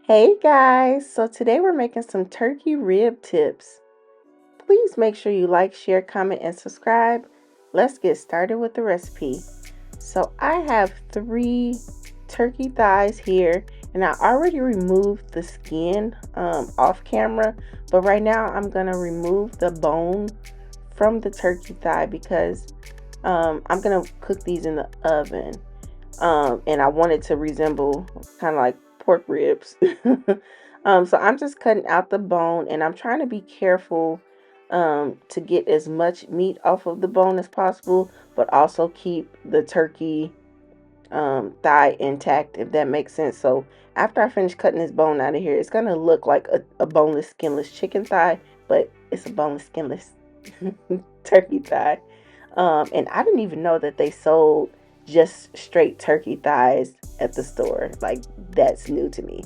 Hey guys, so today we're making some turkey rib tips. Please make sure you like, share, comment, and subscribe. Let's get started with the recipe. So I have 3 turkey thighs here, and I already removed the skin off camera, but right now I'm gonna remove the bone from the turkey thigh because I'm gonna cook these in the oven. And I want it to resemble kind of like pork ribs. So I'm just cutting out the bone, and I'm trying to be careful to get as much meat off of the bone as possible, but also keep the turkey thigh intact, if that makes sense. So after I finish cutting this bone out of here, it's gonna look like a boneless, skinless chicken thigh, but it's a boneless, skinless turkey thigh. And I didn't even know that they sold just straight turkey thighs at the store. Like, that's new to me.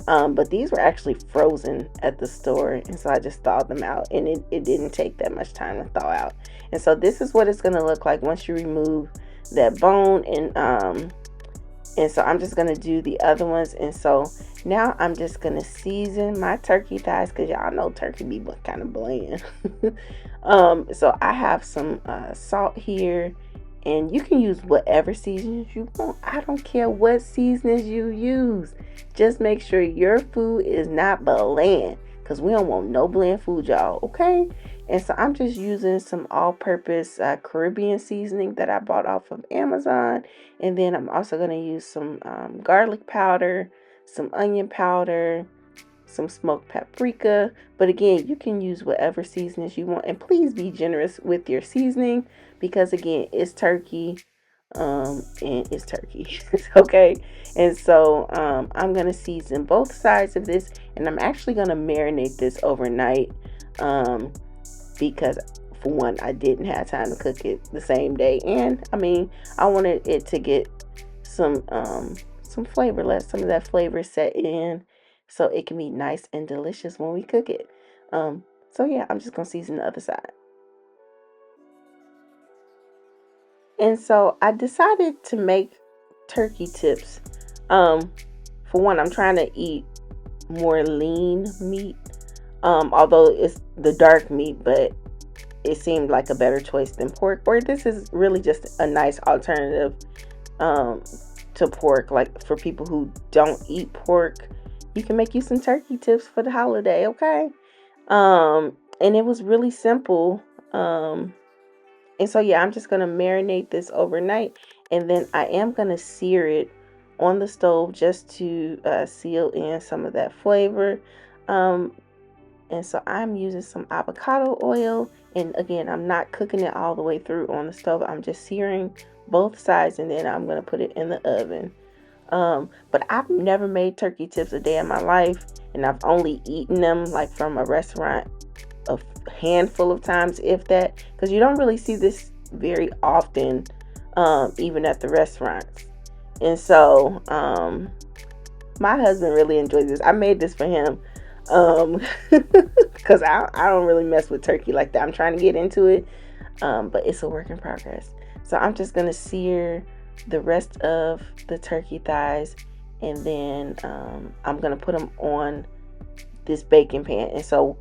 But these were actually frozen at the store, and so I just thawed them out, and it didn't take that much time to thaw out. And so this is what it's gonna look like once you remove that bone. And so I'm just gonna do the other ones. And so now I'm just gonna season my turkey thighs, because y'all know turkey be kind of bland. So I have some salt here, and you can use whatever seasonings you want. I don't care what seasonings you use. Just make sure your food is not bland, because we don't want no bland food, y'all, okay? And so I'm just using some all-purpose Caribbean seasoning that I bought off of Amazon. And then I'm also going to use some garlic powder, some onion powder, some smoked paprika. But again, you can use whatever seasonings you want. And please be generous with your seasoning, because again, it's turkey. And it's turkey. Okay. And so I'm going to season both sides of this. And I'm actually going to marinate this overnight. Because for one, I didn't have time to cook it the same day, and I mean, I wanted it to get some flavor, let some of that flavor set in, so it can be nice and delicious when we cook it. So yeah, I'm just gonna season the other side. And so I decided to make turkey tips. um for one, I'm trying to eat more lean meat, although it's the dark meat, but it seemed like a better choice than pork. Or this is really just a nice alternative um, to pork. Like, for people who don't eat pork, you can make you some turkey tips for the holiday, okay? And it was really simple. And so yeah, I'm just gonna marinate this overnight, and then I am gonna sear it on the stove just to seal in some of that flavor. Um, and so I'm using some avocado oil. And again, I'm not cooking it all the way through on the stove. I'm just searing both sides, and then I'm going to put it in the oven. But I've never made turkey tips a day in my life. And I've only eaten them like from a restaurant a handful of times, if that. Because you don't really see this very often, even at the restaurants. And so my husband really enjoys this. I made this for him because I don't really mess with turkey like that. I'm trying to get into it, but it's a work in progress. So I'm just gonna sear the rest of the turkey thighs, and then I'm gonna put them on this baking pan. And so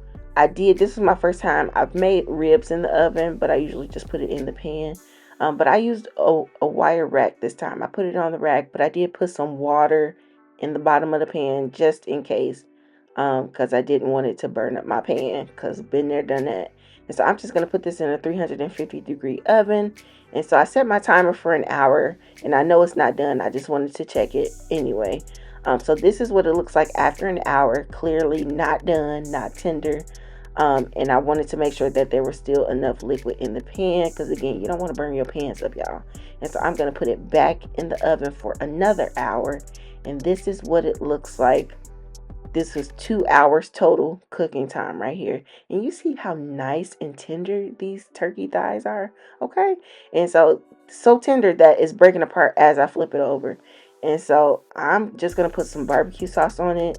this is my first time I've made ribs in the oven, but I usually just put it in the pan. But I used a wire rack this time. I put it on the rack, but I did put some water in the bottom of the pan just in case, because I didn't want it to burn up my pan, because been there, done that. And so I'm just going to put this in a 350-degree oven. And so I set my timer for an hour, and I know it's not done. I just wanted to check it anyway. So this is what it looks like after an hour. Clearly not done, not tender. And I wanted to make sure that there was still enough liquid in the pan, because again, you don't want to burn your pans up, y'all. And so I'm going to put it back in the oven for another hour. And this is what it looks like. This was 2 hours total cooking time right here. And you see how nice and tender these turkey thighs are, okay? And so tender that it's breaking apart as I flip it over. And so I'm just going to put some barbecue sauce on it.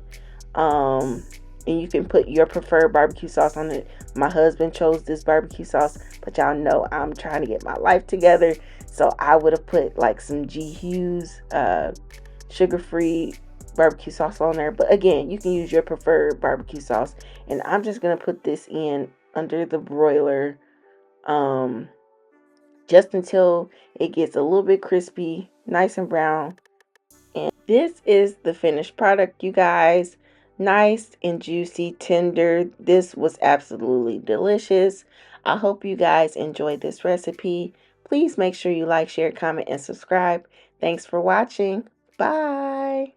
And you can put your preferred barbecue sauce on it. My husband chose this barbecue sauce, but y'all know I'm trying to get my life together. So I would have put like some G. Hughes sugar-free barbecue sauce on there. But again, you can use your preferred barbecue sauce. And I'm just going to put this in under the broiler just until it gets a little bit crispy, nice and brown. And this is the finished product, you guys. Nice and juicy, tender. This was absolutely delicious. I hope you guys enjoyed this recipe. Please make sure you like, share, comment, and subscribe. Thanks for watching. Bye.